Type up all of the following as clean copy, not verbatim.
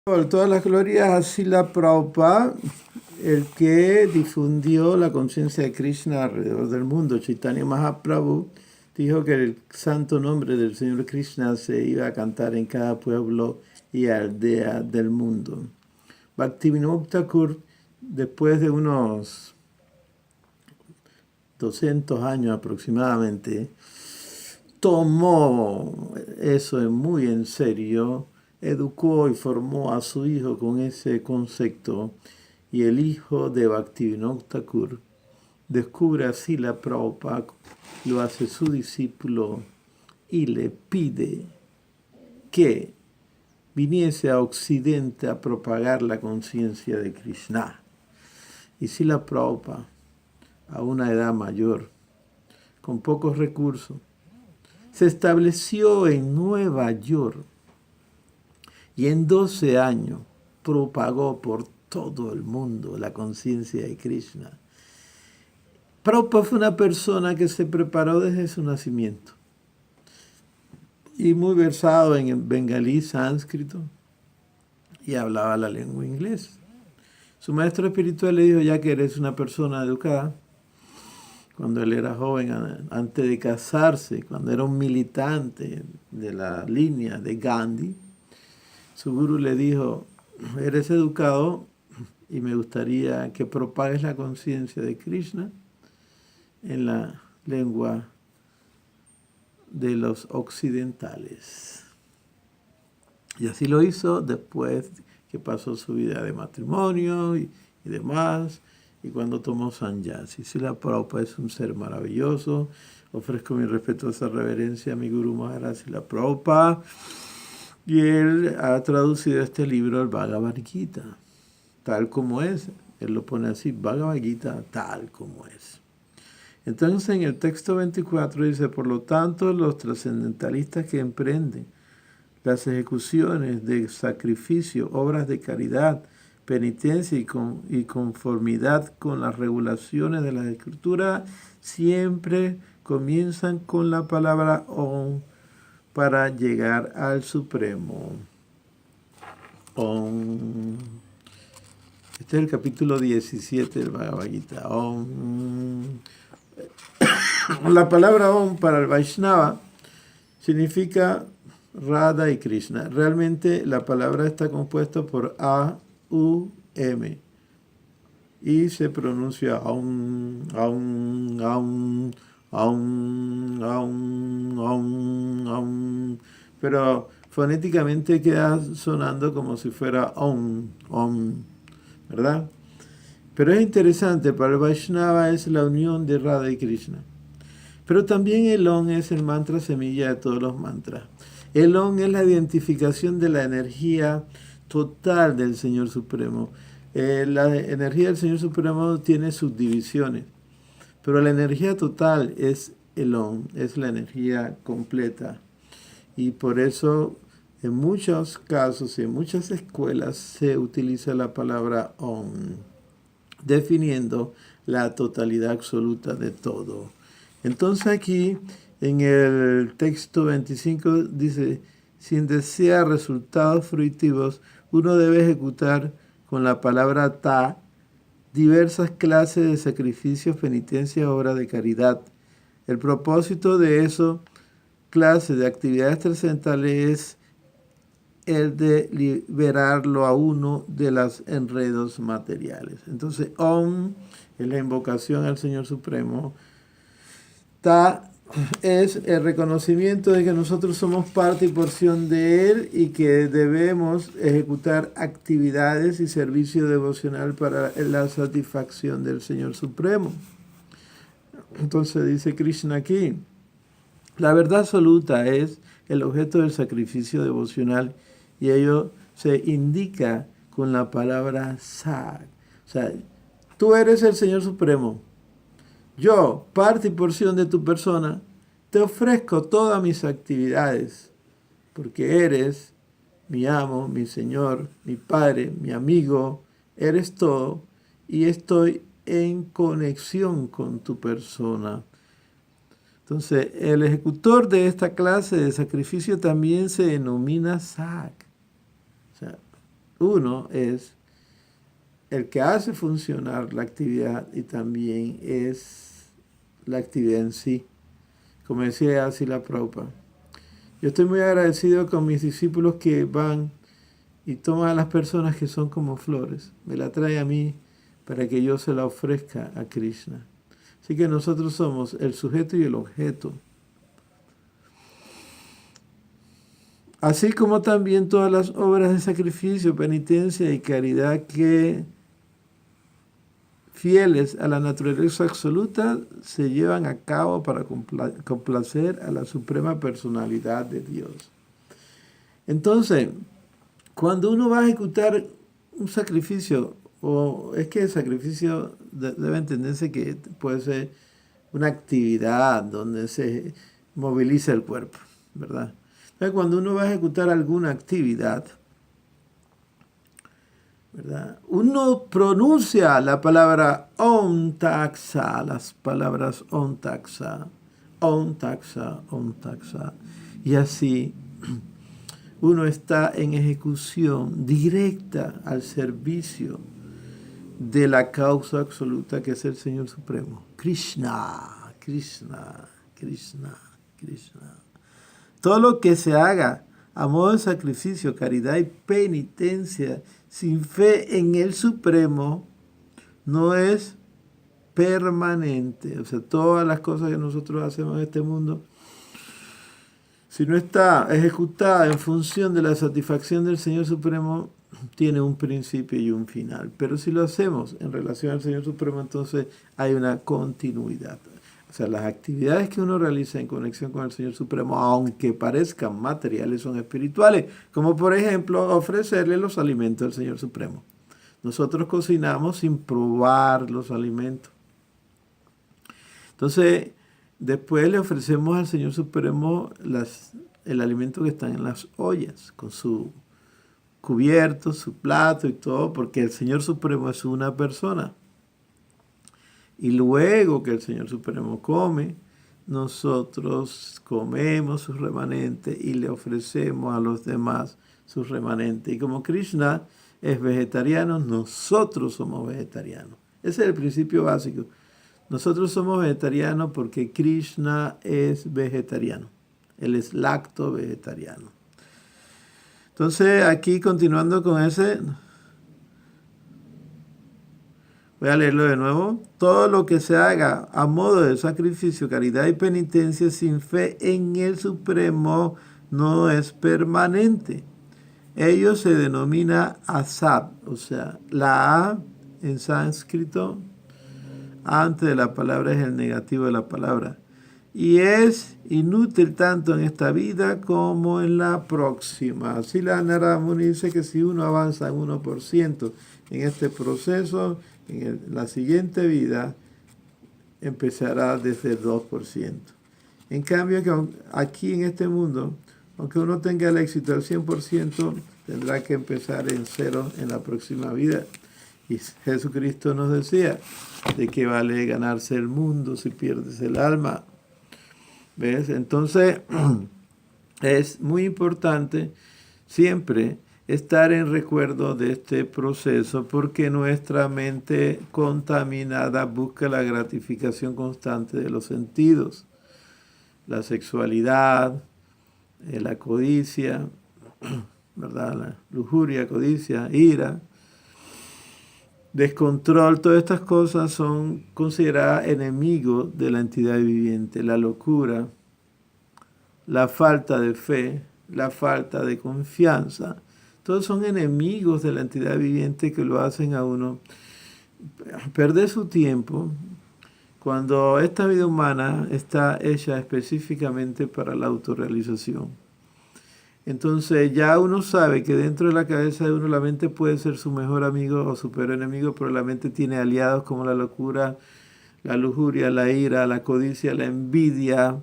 Por todas las glorias a Srila Prabhupada, el que difundió la conciencia de Krishna alrededor del mundo. Chaitanya Mahaprabhu dijo que el santo nombre del Señor Krishna se iba a cantar en cada pueblo y aldea del mundo. Bhaktivinoda Thakur, después de unos 200 años aproximadamente, tomó eso muy en serio, educó y formó a su hijo con ese concepto, y el hijo de Bhaktivinoda Thakur descubre a Srila Prabhupada, lo hace su discípulo y le pide que viniese a Occidente a propagar la conciencia de Krishna. Y Srila Prabhupada, a una edad mayor, con pocos recursos, se estableció en Nueva York y en 12 años propagó por todo el mundo la conciencia de Krishna. Prabhupada fue una persona que se preparó desde su nacimiento y muy versado en bengalí, sánscrito, y hablaba la lengua inglesa. Su maestro espiritual le dijo: ya que eres una persona educada, cuando él era joven, antes de casarse, cuando era un militante de la línea de Gandhi, su gurú le dijo: eres educado y me gustaría que propagues la conciencia de Krishna en la lengua de los occidentales. Y así lo hizo después que pasó su vida de matrimonio y demás, y cuando tomó sannyasi. Srila Prabhupada es un ser maravilloso. Ofrezco mi respetuosa reverencia a mi Guru Maharaj Srila Prabhupada, y él ha traducido este libro, el Bhagavad Gita, tal como es. Él lo pone así: Bhagavad Gita tal como es. Entonces en el texto 24 dice: por lo tanto, los trascendentalistas que emprenden las ejecuciones de sacrificio, obras de caridad, penitencia y conformidad con las regulaciones de la Escritura, siempre comienzan con la palabra Om para llegar al Supremo. Om. Este es el capítulo 17 del Bhagavad Gita. Om. La palabra Om para el Vaishnava significa Radha y Krishna. Realmente la palabra está compuesta por A, U, M. Y se pronuncia Aum, Aum, Aum, Aum, Aum, Aum, Aum. Pero fonéticamente queda sonando como si fuera Om, Om, ¿verdad? Pero es interesante, para el Vaishnava es la unión de Radha y Krishna. Pero también el Om es el mantra semilla de todos los mantras. El Om es la identificación de la energía total del Señor Supremo. La energía del Señor Supremo tiene subdivisiones, pero la energía total es el Om, es la energía completa. Y por eso en muchos casos y en muchas escuelas se utiliza la palabra Om, definiendo la totalidad absoluta de todo. Entonces aquí en el texto 25 dice: sin desear resultados fruitivos, uno debe ejecutar con la palabra Ta diversas clases de sacrificios, penitencias, obras de caridad. El propósito de eso, clase de actividades trascendentales, es el de liberarlo a uno de los enredos materiales. Entonces, Om es la invocación al Señor Supremo. Ta es el reconocimiento de que nosotros somos parte y porción de Él y que debemos ejecutar actividades y servicio devocional para la satisfacción del Señor Supremo. Entonces dice Krishna aquí: la verdad absoluta es el objeto del sacrificio devocional, y ello se indica con la palabra Sat. O sea, tú eres el Señor Supremo. Yo, parte y porción de tu persona, te ofrezco todas mis actividades, porque eres mi amo, mi Señor, mi Padre, mi amigo, eres todo, y estoy en conexión con tu persona. Entonces, el ejecutor de esta clase de sacrificio también se denomina Sak. O sea, Uno es el que hace funcionar la actividad y también es la actividad en sí. Como decía Srila Prabhupada. Yo estoy muy agradecido con mis discípulos que van y toman a las personas que son como flores. Me la trae a mí para que yo se la ofrezca a Krishna. Así que nosotros somos el sujeto y el objeto. Así como también todas las obras de sacrificio, penitencia y caridad que fieles a la naturaleza absoluta se llevan a cabo para complacer a la suprema personalidad de Dios. Entonces, cuando uno va a ejecutar un sacrificio, o es que el sacrificio debe entenderse que puede ser una actividad donde se moviliza el cuerpo, ¿verdad? Entonces, cuando uno va a ejecutar alguna actividad, ¿verdad? Uno pronuncia la palabra Om Taxa, las palabras Om Taxa, Om Taxa, Om Taxa. Y así uno está en ejecución directa al servicio de la causa absoluta que es el Señor Supremo. Krishna, Krishna, Krishna, Krishna. Todo lo que se haga a modo de sacrificio, caridad y penitencia, sin fe en el Supremo, no es permanente. O sea, todas las cosas que nosotros hacemos en este mundo, si no está ejecutada en función de la satisfacción del Señor Supremo, tiene un principio y un final. Pero si lo hacemos en relación al Señor Supremo, entonces hay una continuidad. O sea, las actividades que uno realiza en conexión con el Señor Supremo, aunque parezcan materiales, son espirituales. Como por ejemplo, ofrecerle los alimentos al Señor Supremo. Nosotros cocinamos sin probar los alimentos. Entonces, después le ofrecemos al Señor Supremo el alimento que está en las ollas, con su cubierto, su plato y todo, porque el Señor Supremo es una persona. Y luego que el Señor Supremo come, nosotros comemos sus remanentes y le ofrecemos a los demás sus remanentes. Y como Krishna es vegetariano, nosotros somos vegetarianos. Ese es el principio básico. Nosotros somos vegetarianos porque Krishna es vegetariano. Él es lacto vegetariano. Entonces, aquí continuando con ese, voy a leerlo de nuevo. Todo lo que se haga a modo de sacrificio, caridad y penitencia sin fe en el Supremo no es permanente. Ello se denomina asad, o sea, la A en sánscrito, antes de la palabra es el negativo de la palabra. Y es inútil tanto en esta vida como en la próxima. Así la Narada Muni dice que si uno avanza en 1% en este proceso, la siguiente vida empezará desde el 2%. En cambio, que aquí en este mundo, aunque uno tenga el éxito al 100%, tendrá que empezar en 0 en la próxima vida. Y Jesucristo nos decía, ¿de qué vale ganarse el mundo si pierdes el alma? ¿Ves? Entonces, es muy importante siempre estar en recuerdo de este proceso porque nuestra mente contaminada busca la gratificación constante de los sentidos, la sexualidad, la codicia, ¿verdad? La lujuria, codicia, ira, descontrol, todas estas cosas son consideradas enemigos de la entidad viviente. La locura, la falta de fe, la falta de confianza, todos son enemigos de la entidad viviente que lo hacen a uno perder su tiempo cuando esta vida humana está hecha específicamente para la autorrealización. Entonces ya uno sabe que dentro de la cabeza de uno la mente puede ser su mejor amigo o su peor enemigo, pero la mente tiene aliados como la locura, la lujuria, la ira, la codicia, la envidia,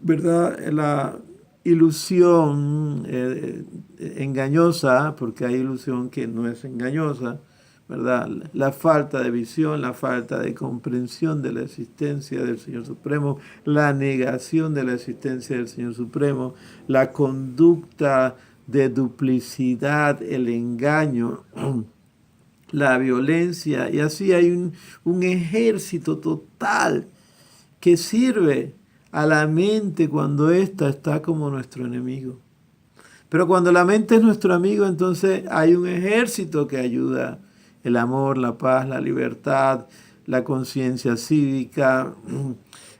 ¿verdad? La ilusión engañosa, porque hay ilusión que no es engañosa, ¿verdad? La falta de visión, la falta de comprensión de la existencia del Señor Supremo, la negación de la existencia del Señor Supremo, la conducta de duplicidad, el engaño, la violencia, y así hay un ejército total que sirve a la mente cuando ésta está como nuestro enemigo. Pero cuando la mente es nuestro amigo, entonces hay un ejército que ayuda: el amor, la paz, la libertad, la conciencia cívica,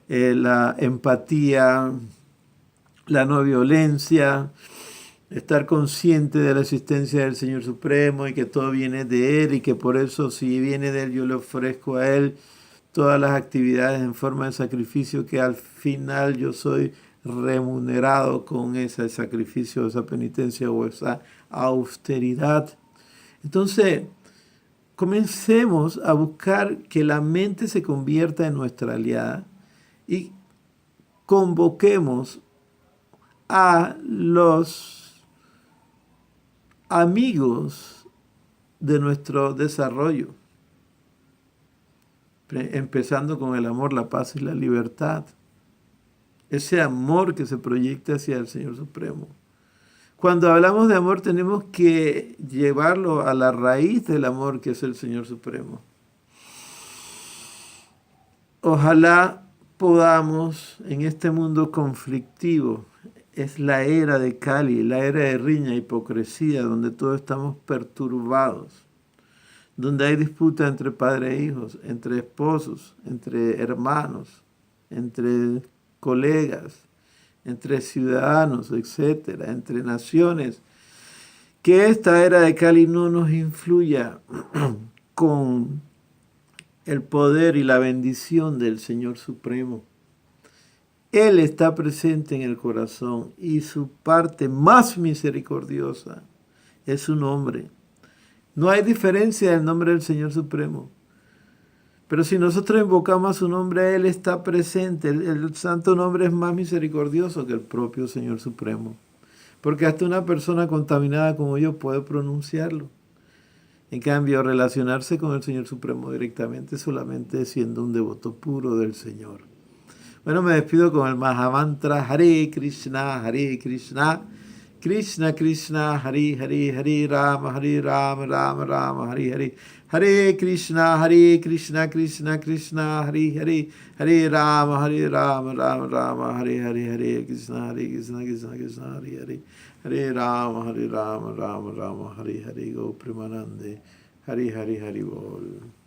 la empatía, la no violencia, estar consciente de la existencia del Señor Supremo y que todo viene de Él, y que por eso, si viene de Él, yo le ofrezco a Él todas las actividades en forma de sacrificio, que al final yo soy remunerado con ese sacrificio, esa penitencia o esa austeridad. Entonces, comencemos a buscar que la mente se convierta en nuestra aliada y convoquemos a los amigos de nuestro desarrollo, empezando con el amor, la paz y la libertad. Ese amor que se proyecta hacia el Señor Supremo. Cuando hablamos de amor, tenemos que llevarlo a la raíz del amor, que es el Señor Supremo. Ojalá podamos, en este mundo conflictivo, es la era de Cali, la era de riña, hipocresía, donde todos estamos perturbados, donde hay disputa entre padres e hijos, entre esposos, entre hermanos, entre colegas, entre ciudadanos, etcétera, entre naciones. Que esta era de Cali no nos influya con el poder y la bendición del Señor Supremo. Él está presente en el corazón y su parte más misericordiosa es su nombre. No hay diferencia del nombre del Señor Supremo. Pero si nosotros invocamos a su nombre, Él está presente. El santo nombre es más misericordioso que el propio Señor Supremo. Porque hasta una persona contaminada como yo puede pronunciarlo. En cambio, relacionarse con el Señor Supremo directamente solamente siendo un devoto puro del Señor. Bueno, me despido con el Mahamantra Hare Krishna, Krishna Krishna, Hare Hare, Hare Rama, Rama Rama, Hare Hare. Hare Krishna, Krishna Krishna, Hare Hare, Hare Rama, Rama Rama, Hare Hare, Hare Krishna, Krishna Krishna, Hare Hare, Hare Rama, Rama Rama, Hare Hare, Go Premanande, Hare Hare, Hare Bol.